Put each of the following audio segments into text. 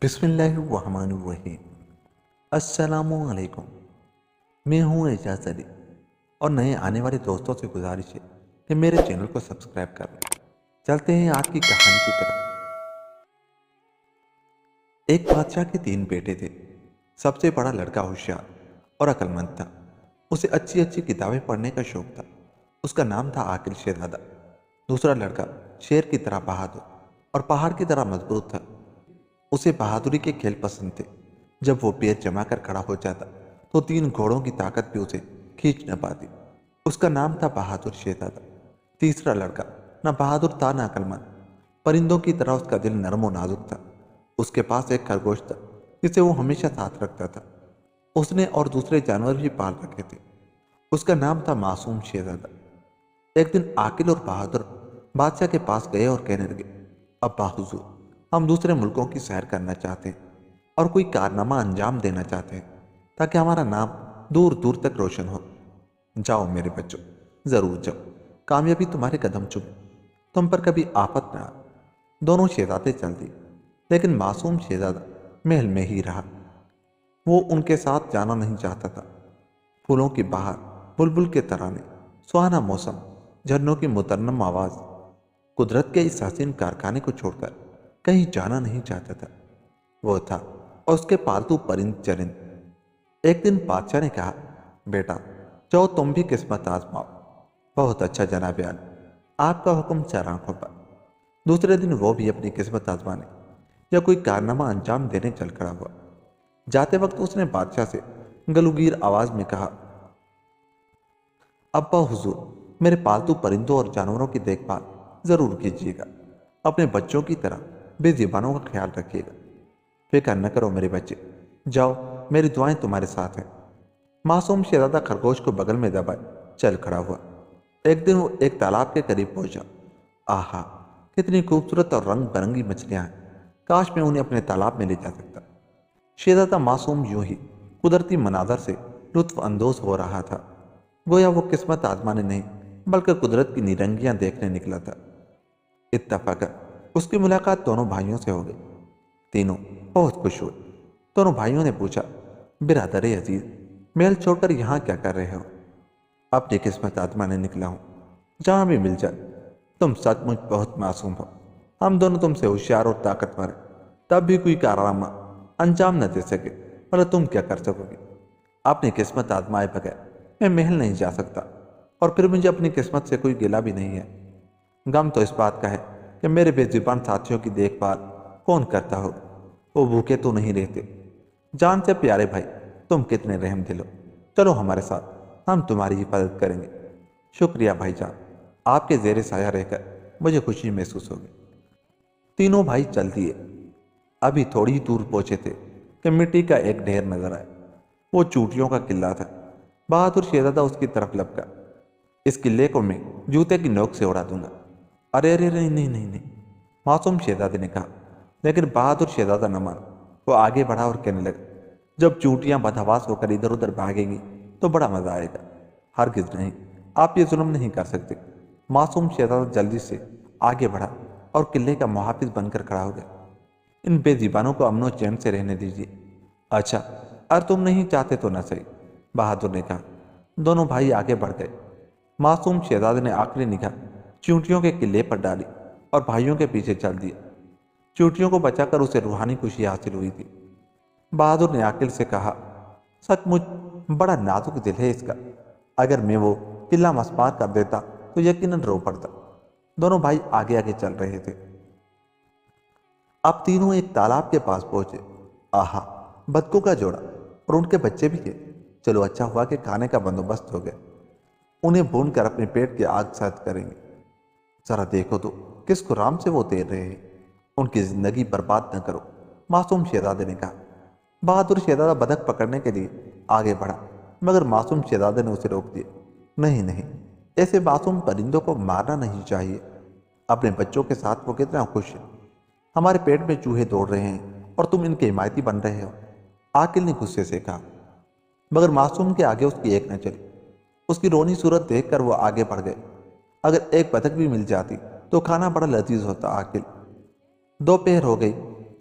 بسم اللہ الرحمن الرحیم۔ السلام علیکم۔ میں ہوں اعجاز علی اور نئے آنے والے دوستوں سے گزارش ہے کہ میرے چینل کو سبسکرائب کر لیں۔ چلتے ہیں آج کی کہانی کی طرف۔ ایک بادشاہ کے 3 بیٹے تھے۔ سب سے بڑا لڑکا ہوشیار اور عقل مند تھا۔ اسے اچھی اچھی کتابیں پڑھنے کا شوق تھا۔ اس کا نام تھا عاقل شہزادہ۔ دوسرا لڑکا شیر کی طرح بہادر اور پہاڑ کی طرح مضبوط تھا۔ اسے بہادری کے کھیل پسند تھے۔ جب وہ پیر جما کر کھڑا ہو جاتا تو 3 گھوڑوں کی طاقت بھی اسے کھینچ نہ پاتی۔ اس کا نام تھا بہادر شہزادہ۔ تیسرا لڑکا نہ بہادر تھا نہ عقل مند، پرندوں کی طرح اس کا دل نرم و نازک تھا۔ اس کے پاس ایک خرگوش تھا جسے وہ ہمیشہ ساتھ رکھتا تھا۔ اس نے اور دوسرے جانور بھی پال رکھے تھے۔ اس کا نام تھا معصوم شہزادہ۔ ایک دن عاقل اور بہادر بادشاہ کے پاس گئے اور کہنے لگے، ابا حضور، ہم دوسرے ملکوں کی سیر کرنا چاہتے ہیں اور کوئی کارنامہ انجام دینا چاہتے ہیں تاکہ ہمارا نام دور دور تک روشن ہو۔ جاؤ میرے بچوں، ضرور جاؤ، کامیابی تمہارے قدم چومے، تم پر کبھی آفت نہ آئے۔ دونوں شہزادے چل دیے، لیکن معصوم شہزادہ محل میں ہی رہا۔ وہ ان کے ساتھ جانا نہیں چاہتا تھا۔ پھولوں کی بہار، بلبل کے ترانے، سہانا موسم، جھرنوں کی مترنم آواز، قدرت کے اس حسین کارخانے کو چھوڑ کر کہیں جانا نہیں چاہتا تھا۔ وہ تھا اور اس کے پالتو پرند چرند۔ ایک دن بادشاہ نے کہا، بیٹا جاؤ تم بھی قسمت آزماؤ۔ بہت اچھا جناب عالی، آپ کا حکم چار آنکھوں پر۔ دوسرے دن وہ بھی اپنی قسمت آزمانے یا کوئی کارنامہ انجام دینے چل کھڑا ہوا۔ جاتے وقت اس نے بادشاہ سے گلوگیر آواز میں کہا، ابا حضور، میرے پالتو پرندوں اور جانوروں کی دیکھ بھال ضرور کیجیے گا۔ اپنے بچوں کی طرح بے زبانوں کا خیال رکھیے گا۔ فکر نہ کرو میرے بچے، جاؤ، میری دعائیں تمہارے ساتھ ہیں۔ معصوم شہزادہ خرگوش کو بغل میں دبائے چل کھڑا ہوا۔ ایک دن وہ ایک تالاب کے قریب پہنچا۔ آہا، کتنی خوبصورت اور رنگ برنگی مچھلیاں ہیں، کاش میں انہیں اپنے تالاب میں لے جا سکتا۔ شہزادہ معصوم یوں ہی قدرتی مناظر سے لطف اندوز ہو رہا تھا، گویا وہ قسمت آزمانے نہیں بلکہ قدرت کی نیرنگیاں دیکھنے نکلا تھا۔ اتفاقا اس کی ملاقات دونوں بھائیوں سے ہو گئی۔ تینوں بہت خوش ہوئے۔ دونوں بھائیوں نے پوچھا، برادر عزیز، محل چھوڑ کر یہاں کیا کر رہے ہو؟ اپنی قسمت آزمانے نکلا ہوں، جہاں بھی مل جائے۔ تم سچ مچ بہت معصوم ہو۔ ہم دونوں تم سے ہوشیار اور طاقتور ہیں، تب بھی کوئی کارنامہ انجام نہ دے سکے، بھلا تم کیا کر سکو گے؟ اپنی قسمت آزمائے بغیر میں محل نہیں جا سکتا، اور پھر مجھے اپنی قسمت سے کوئی گلہ بھی نہیں ہے۔ غم تو اس بات کا ہے کہ میرے بے زبان ساتھیوں کی دیکھ بھال کون کرتا ہو؟ وہ بھوکے تو نہیں رہتے۔ جان سے پیارے بھائی، تم کتنے رحم دل ہو، چلو ہمارے ساتھ، ہم تمہاری حفاظت کریں گے۔ شکریہ بھائی جان، آپ کے زیر سایہ رہ کر مجھے خوشی محسوس ہوگی۔ تینوں بھائی چل دیے۔ ابھی تھوڑی ہی دور پہنچے تھے کہ مٹی کا ایک ڈھیر نظر آیا۔ وہ چوٹیوں کا قلعہ تھا۔ بہادر شہزادہ اس کی طرف لپکا، اس قلعے کو میں جوتے کی نوک سے اڑا دوں گا۔ ارے ارے نہیں نہیں نہیں نہیں، معصوم شہزادے نے کہا، لیکن بہادر شہزادہ نہ مانا۔ وہ آگے بڑھا اور کہنے لگا، جب چونٹیاں بدحواس ہو کر ادھر ادھر بھاگیں گی تو بڑا مزہ آئے گا۔ ہرگز نہیں، آپ یہ ظلم نہیں کر سکتے۔ معصوم شہزادہ جلدی سے آگے بڑھا اور قلعے کا محافظ بن کر کھڑا ہو گیا۔ ان بے زبانوں کو امن و چین سے رہنے دیجیے۔ اچھا، اگر تم نہیں چاہتے تو نہ صحیح، بہادر نے کہا۔ دونوں بھائی آگے بڑھ گئے۔ معصوم شہزادے نے آخری نگاہ چونٹیوں کے قلعے پر ڈالی اور بھائیوں کے پیچھے چل دیا۔ چونٹیوں کو بچا کر اسے روحانی خوشی حاصل ہوئی تھی۔ بہادر نے عاقل سے کہا، سچ مچ بڑا نازک دل ہے اس کا، اگر میں وہ قلعہ مسمار کر دیتا تو یقیناً رو پڑتا۔ دونوں بھائی آگے آگے چل رہے تھے۔ اب تینوں ایک تالاب کے پاس پہنچے۔ آہا، بطخوں کا جوڑا اور ان کے بچے بھی تھے۔ چلو اچھا ہوا کہ کھانے کا بندوبست ہو گیا، انہیں بھون کر اپنے پیٹ کی آگ سرد کریں گے۔ ذرا دیکھو تو کس خرام سے وہ تیر رہے ہیں، ان کی زندگی برباد نہ کرو، معصوم شہزادے نے کہا۔ بہادر شہزادہ بطخ پکڑنے کے لیے آگے بڑھا، مگر معصوم شہزادے نے اسے روک دیا۔ نہیں نہیں، ایسے معصوم پرندوں کو مارنا نہیں چاہیے۔ اپنے بچوں کے ساتھ وہ کتنا خوش ہے۔ ہمارے پیٹ میں چوہے دوڑ رہے ہیں اور تم ان کے حمایتی بن رہے ہو، عاقل نے غصے سے کہا۔ مگر معصوم کے آگے اس کی ایک نہ چلی۔ اس کی رونی صورت دیکھ کر وہ آگے بڑھ گئے۔ اگر ایک بطخ بھی مل جاتی تو کھانا بڑا لذیذ ہوتا عاقل۔ دوپہر ہو گئی،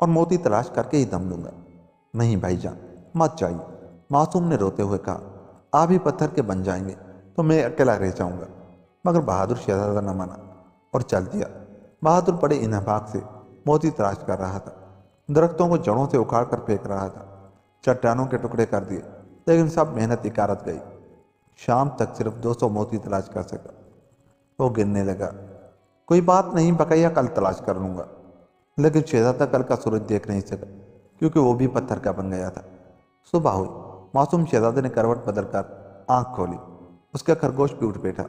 اور موتی تلاش کر کے ہی دم لوں گا۔ نہیں بھائی جان، مت جائیے، معصوم نے روتے ہوئے کہا۔ آپ ہی پتھر کے بن جائیں گے تو میں اکیلا رہ جاؤں گا۔ مگر بہادر شہزادہ نہ مانا اور چل دیا۔ بہادر بڑے انہباق سے موتی تلاش کر رہا تھا، درختوں کو جڑوں سے اکھاڑ کر پھینک رہا تھا، چٹانوں کے ٹکڑے کر دیے، لیکن سب محنت اکارت گئی۔ شام تک صرف 200 موتی تلاش کر سکا۔ وہ گرنے لگا۔ کوئی بات نہیں، بقیہ کل تلاش کر لوں گا۔ لیکن شہزادہ کل کا سورج دیکھ نہیں سکا، کیونکہ وہ بھی پتھر کا بن گیا تھا۔ صبح ہوئی۔ معصوم شہزادے نے کروٹ بدل کر آنکھ کھولی۔ اس کا خرگوش بھی اٹھ بیٹھا۔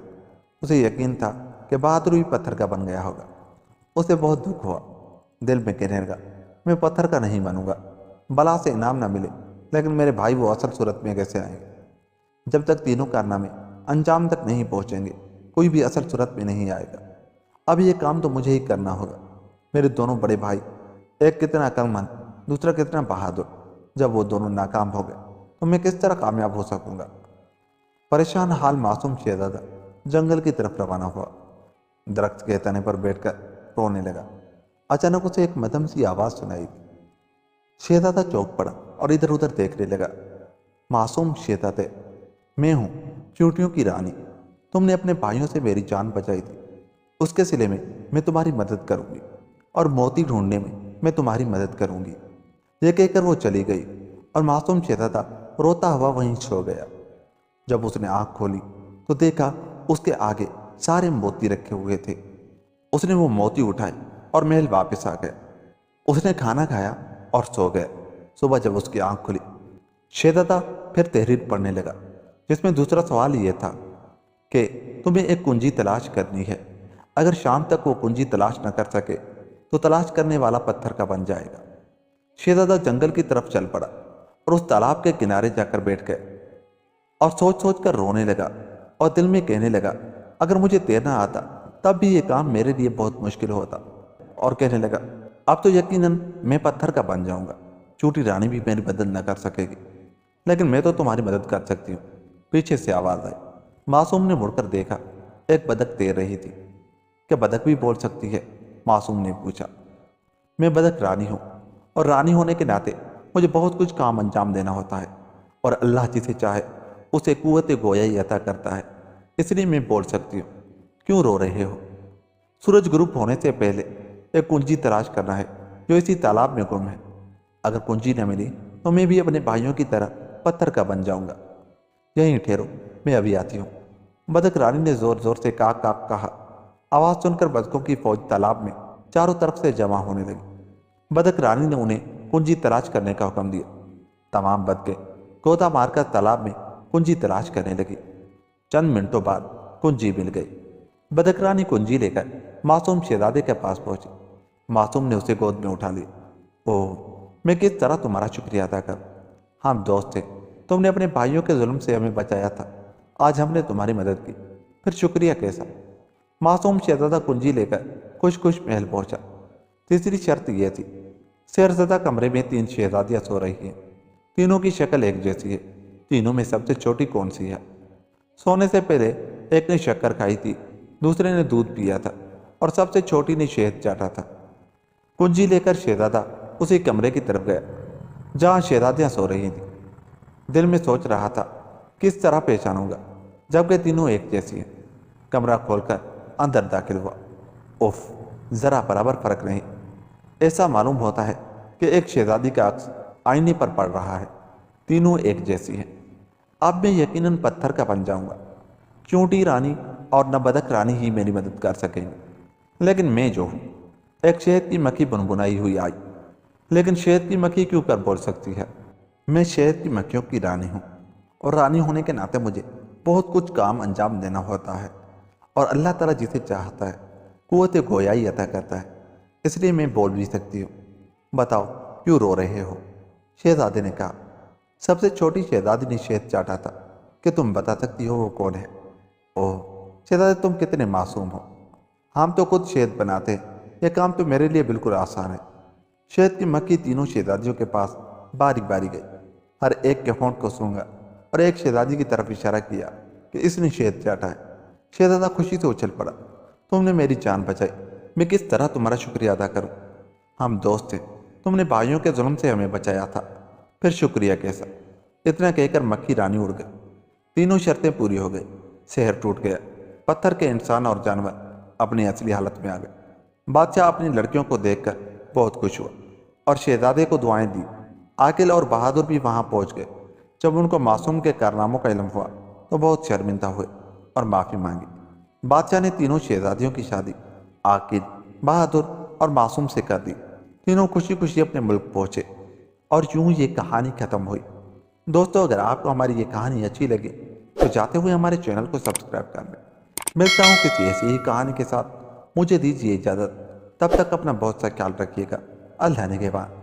اسے یقین تھا کہ بہادر بھی پتھر کا بن گیا ہوگا۔ اسے بہت دکھ ہوا۔ دل میں کہنے لگا، میں پتھر کا نہیں بنوں گا۔ بلا سے انعام نہ ملے، لیکن میرے بھائی وہ اصل صورت میں کیسے آئیں گے؟ جب تک تینوں کارنامے انجام تک نہیں پہنچیں گے، کوئی بھی اصل صورت میں نہیں آئے گا۔ اب یہ کام تو مجھے ہی کرنا ہوگا۔ میرے دونوں بڑے بھائی، ایک کتنا عقل مند، دوسرا کتنا بہادر، جب وہ دونوں ناکام ہو گئے تو میں کس طرح کامیاب ہو سکوں گا؟ پریشان حال معصوم شہزادہ جنگل کی طرف روانہ ہوا۔ درخت کے تنے پر بیٹھ کر رونے لگا۔ اچانک اسے ایک مدھم سی آواز سنائی دی۔ شہزادہ چوک پڑا اور ادھر ادھر دیکھنے لگا۔ معصوم شہزادے، میں ہوں چیونٹیوں کی رانی۔ تم نے اپنے بھائیوں سے میری جان بچائی تھی، اس کے صلے میں تمہاری مدد کروں گی، اور موتی ڈھونڈنے میں تمہاری مدد کروں گی۔ یہ کہہ کر وہ چلی گئی اور معصوم شہزادہ روتا ہوا وہیں سو گیا۔ جب اس نے آنکھ کھولی تو دیکھا اس کے آگے سارے موتی رکھے ہوئے تھے۔ اس نے وہ موتی اٹھائے اور محل واپس آ گیا۔ اس نے کھانا کھایا اور سو گیا۔ صبح جب اس کی آنکھ کھلی، شہزادہ پھر تحریر پڑھنے لگا، جس میں دوسرا سوال یہ تھا کہ تمہیں ایک کنجی تلاش کرنی ہے۔ اگر شام تک وہ کنجی تلاش نہ کر سکے تو تلاش کرنے والا پتھر کا بن جائے گا۔ شہزادہ جنگل کی طرف چل پڑا اور اس تالاب کے کنارے جا کر بیٹھ گئے اور سوچ سوچ کر رونے لگا اور دل میں کہنے لگا، اگر مجھے تیرنا آتا تب بھی یہ کام میرے لیے بہت مشکل ہوتا۔ اور کہنے لگا، اب تو یقیناً میں پتھر کا بن جاؤں گا۔ چوٹی رانی بھی میری مدد نہ کر سکے گی، لیکن میں تو تمہاری مدد کر سکتی ہوں۔ پیچھے سے آواز آئی۔ معصوم نے مڑ کر دیکھا، ایک بدک تیر رہی تھی۔ کیا بدک بھی بول سکتی ہے؟ معصوم نے پوچھا۔ میں بدک رانی ہوں، اور رانی ہونے کے ناطے مجھے بہت کچھ کام انجام دینا ہوتا ہے، اور اللہ جسے چاہے اسے قوت گویائی عطا کرتا ہے، اس لیے میں بول سکتی ہوں۔ کیوں رو رہے ہو؟ سورج غروب ہونے سے پہلے ایک کنجی تلاش کرنا ہے جو اسی تالاب میں گم ہے۔ اگر کنجی نہ ملی تو میں بھی اپنے بھائیوں کی طرح پتھر کا بن جاؤں گا۔ یہیں ٹھہرو، میں ابھی آتی ہوں۔ بدک رانی نے زور زور سے کاک کاک کہا۔ آواز سن کر بدکوں کی فوج تالاب میں چاروں طرف سے جمع ہونے لگی۔ بدک رانی نے انہیں کنجی تلاش کرنے کا حکم دیا۔ تمام بدکیں گوتا مار کر تالاب میں کنجی تلاش کرنے لگی۔ چند منٹوں بعد کنجی مل گئی۔ بدک رانی کنجی لے کر معصوم شہزادے کے پاس پہنچی۔ معصوم نے اسے گود میں اٹھا لیا۔ اوہ، میں کس طرح تمہارا شکریہ ادا کروں؟ ہم دوست تھے، تم نے اپنے بھائیوں کے ظلم سے ہمیں بچایا تھا، آج ہم نے تمہاری مدد کی، پھر شکریہ کیسا؟ معصوم شہزادہ کنجی لے کر خوش خوش محل پہنچا۔ تیسری شرط یہ تھی، شہزادہ کمرے میں 3 شہزادیاں سو رہی ہیں، تینوں کی شکل ایک جیسی ہے۔ تینوں میں سب سے چھوٹی کون سی ہے؟ سونے سے پہلے ایک نے شکر کھائی تھی، دوسرے نے دودھ پیا تھا، اور سب سے چھوٹی نے شہد چاٹا تھا۔ کنجی لے کر شہزادہ اسی کمرے کی طرف گیا جہاں شہزادیاں سو رہی تھیں۔ دل میں سوچ رہا تھا کس طرح پہچانوں گا، جبکہ تینوں ایک جیسی ہیں۔ کمرہ کھول کر اندر داخل ہوا۔ اوف، ذرا برابر فرق نہیں۔ ایسا معلوم ہوتا ہے کہ ایک شہزادی کا عکس آئینے پر پڑ رہا ہے۔ تینوں ایک جیسی ہیں۔ اب میں یقیناً پتھر کا بن جاؤں گا۔ چونٹی رانی اور نہ بدک رانی ہی میری مدد کر سکیں گے، لیکن میں جو ہوں۔ ایک شہد کی مکھی بنبنائی ہوئی آئی۔ لیکن شہد کی مکھی کیوں کر بول سکتی ہے؟ میں شہد کی مکھیوں کی رانی ہوں، اور رانی ہونے کے ناطے مجھے بہت کچھ کام انجام دینا ہوتا ہے، اور اللہ تعالیٰ جسے چاہتا ہے قوت گویائی عطا کرتا ہے، اس لیے میں بول بھی سکتی ہوں۔ بتاؤ کیوں رو رہے ہو؟ شہزادے نے کہا۔ سب سے چھوٹی شہزادی نے شہد چاٹا تھا کہ تم بتا سکتی ہو وہ کون ہے؟ اوہ شہزادے، تم کتنے معصوم ہو۔ ہم تو خود شہد بناتے ہیں، یہ کام تو میرے لیے بالکل آسان ہے۔ شہد کی مکھی تینوں شہزادیوں کے پاس باری باری گئی، ہر ایک کے ہونٹ کو سونگھا اور ایک شہزادی کی طرف اشارہ کیا کہ اس نے شہد چاٹا ہے۔ شہزادہ خوشی سے اچھل پڑا۔ تم نے میری جان بچائی، میں کس طرح تمہارا شکریہ ادا کروں؟ ہم دوست تھے، تم نے بھائیوں کے ظلم سے ہمیں بچایا تھا، پھر شکریہ کیسا۔ اتنا کہہ کر مکھی رانی اڑ گئی۔ تینوں شرطیں پوری ہو گئی، شہر ٹوٹ گیا، پتھر کے انسان اور جانور اپنی اصلی حالت میں آ گئے۔ بادشاہ اپنی لڑکیوں کو دیکھ کر بہت خوش ہوا اور شہزادے کو دعائیں دی۔ عاقل اور بہادر بھی وہاں پہنچ گئے۔ جب ان کو معصوم کے کارناموں کا علم ہوا تو بہت شرمندہ ہوئے اور معافی مانگی۔ بادشاہ نے تینوں شہزادیوں کی شادی عاقل، بہادر اور معصوم سے کر دی۔ تینوں خوشی خوشی اپنے ملک پہنچے اور یوں یہ کہانی ختم ہوئی۔ دوستو، اگر آپ کو ہماری یہ کہانی اچھی لگی تو جاتے ہوئے ہمارے چینل کو سبسکرائب کر لیں۔ ملتا ہوں کسی ایسی ہی کہانی کے ساتھ، مجھے دیجیے اجازت۔ تب تک اپنا بہت سا خیال رکھیے گا۔ اللہ نگہبان۔